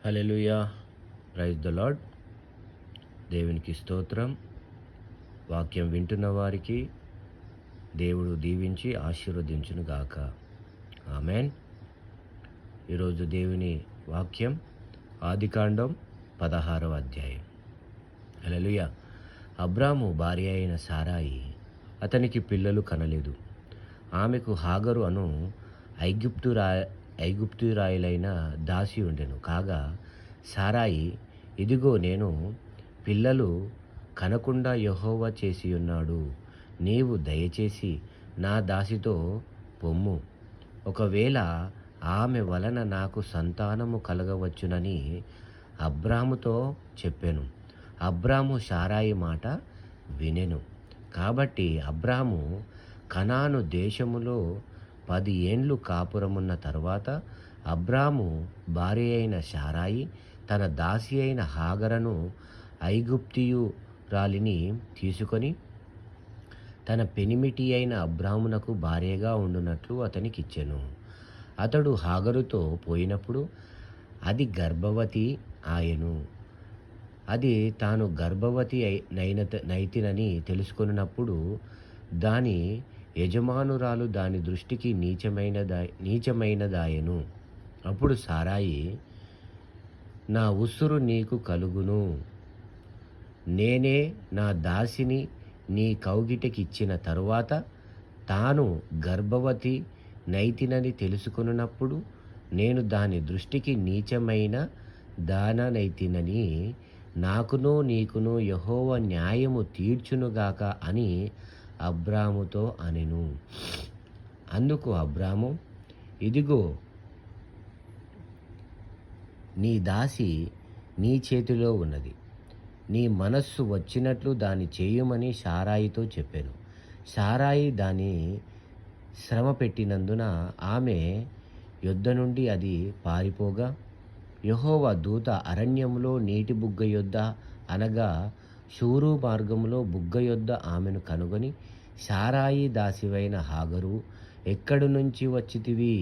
Hallelujah. Praise the lord. దేవునికి స్తోత్రం. వాక్యం వింటున్న వారికి దేవుడు దీవించి ఆశీర్వదించును గాక. ఆమెన్. ఈరోజు దేవుని వాక్యం ఆదికాండం 16వ అధ్యాయం. హల్లెలూయా. అబ్రాము భార్య అయిన సారాయి అతనికి పిల్లలు కనలేదు. ఆమెకు హాగరు అను ఐగుప్తురాయిలైన దాసి ఉండెను. కాగా సారాయి, ఇదిగో నేను పిల్లలు కనకుండా యెహోవా చేసియున్నాడు. నీవు దయచేసి నా దాసితో పొమ్ము, ఒకవేళ ఆమె వలన నాకు సంతానము కలగవచ్చునని అబ్రాముతో చెప్పెను. అబ్రాము సారాయి మాట వినెను. కాబట్టి అబ్రాము కనాను దేశములో 10 ఏండ్లు కాపురమున్న తరువాత అబ్రాము భార్య అయిన సారాయి తన దాసి అయిన హాగరను ఐగుప్తియురాలిని తీసుకొని తన పెనిమిటి అయిన అబ్రామునకు భార్యగా ఉండునట్లు అతనికిచ్చెను. అతడు హాగరుతో పోయినప్పుడు అది గర్భవతి ఆయెను. అది తాను గర్భవతి నైతినని తెలుసుకొనినప్పుడు దాని యజమానురాలు దాని దృష్టికి నీచమైనదాయెను. అప్పుడు సారాయి, నా ఉసురు నీకు కలుగును, నేనే నా దాసిని నీ కౌగిటకిచ్చిన తరువాత తాను గర్భవతి నైతినని తెలుసుకొనున్నప్పుడు నేను దాని దృష్టికి నీచమైన దాననైతినని నాకును నీకును యెహోవా న్యాయము తీర్చునుగాక అని అబ్రాముతో అనెను. అందుకు అబ్రాము, ఇదిగో నీ దాసి నీ చేతిలో ఉన్నది, నీ మనస్సు వచ్చినట్లు దాన్ని చేయమని సారాయితో చెప్పాను. సారాయి దాన్ని శ్రమ పెట్టినందున ఆమె యొద్ద నుండి అది పారిపోగా యెహోవా దూత అరణ్యములో నీటి బుగ్గ యొద్ద అనగా షూరు మార్గములో బుగ్గ యొద్ద ఆమెను కనుగొని, సారాయి దాసివైన హాగరు, ఎక్కడి నుంచి వచ్చితివి,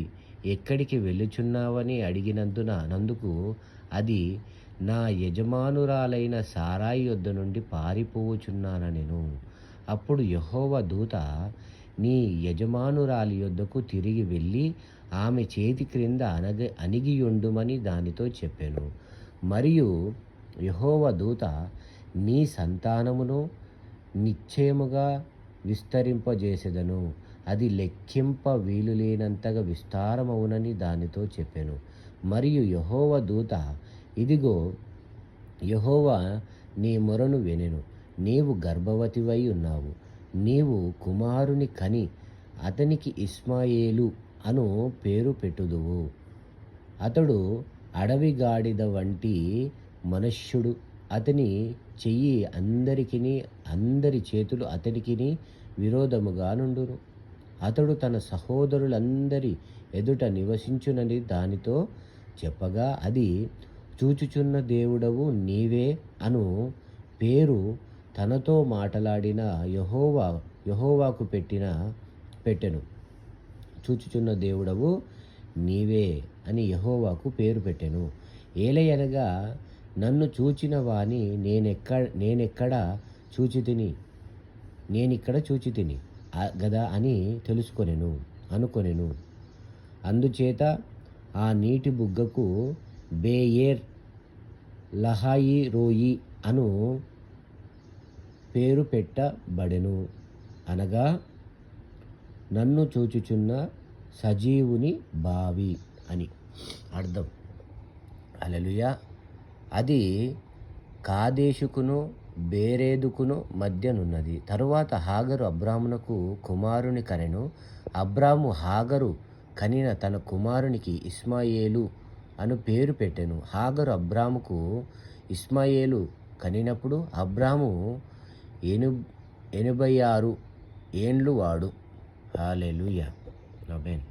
ఎక్కడికి వెళ్ళుచున్నావని నందుకు అది, నా యజమానురాలైన సారాయి యొద్ద నుండి పారిపోవుచున్నానెను. అప్పుడు యెహోవా దూత, నీ యజమానురాలి యొద్దకు తిరిగి వెళ్ళి ఆమె చేతి క్రింద అణిగియుండుమని దానితో చెప్పెను. మరియు యెహోవా దూత, నీ సంతానమును నిశ్చయముగా విస్తరింపజేసెదను, అది లెక్కింప వీలులేనంతగా విస్తారమవునని దానితో చెప్పెను. మరియు యెహోవా దూత, ఇదిగో యెహోవా నీ మొరను వినెను, నీవు గర్భవతివై ఉన్నావు, నీవు కుమారుని కని అతనికి ఇష్మాయేలు అను పేరు పెట్టుదువు. అతడు అడవి గాడిద వంటి మనుష్యుడు, అతని చెయ్యి అందరి చేతులు అతడికిని విరోధముగా నుండును. అతడు తన సహోదరులందరి ఎదుట నివసించునని దానితో చెప్పగా అది, చూచుచున్న దేవుడవు నీవే అను పేరు తనతో మాటలాడిన యెహోవాకు పెట్టెను. చూచుచున్న దేవుడవు నీవే అని యెహోవాకు పేరు పెట్టెను. ఏలయనగా నన్ను చూచిన వాని నేనిక్కడ చూచితిని గదా అని అనుకొనెను. అందుచేత ఆ నీటి బుగ్గకు బేయేర్ లహాయి రోయి అను పేరు పెట్టబడెను, అనగా నన్ను చూచుచున్న సజీవుని బావి అని అర్థం. హల్లెలూయా. అది కాదేశుకును బేరేదుకును మధ్యనున్నది. తరువాత హాగరు అబ్రామునకు కుమారుని కనెను. అబ్రాము హాగరు కనిన తన కుమారునికి ఇష్మాయేలు అను పేరు పెట్టెను. హాగరు అబ్రాముకు ఇష్మాయేలు కనినప్పుడు అబ్రాము 86 ఏండ్లు వాడు. హల్లెలూయా. ఆమేన్.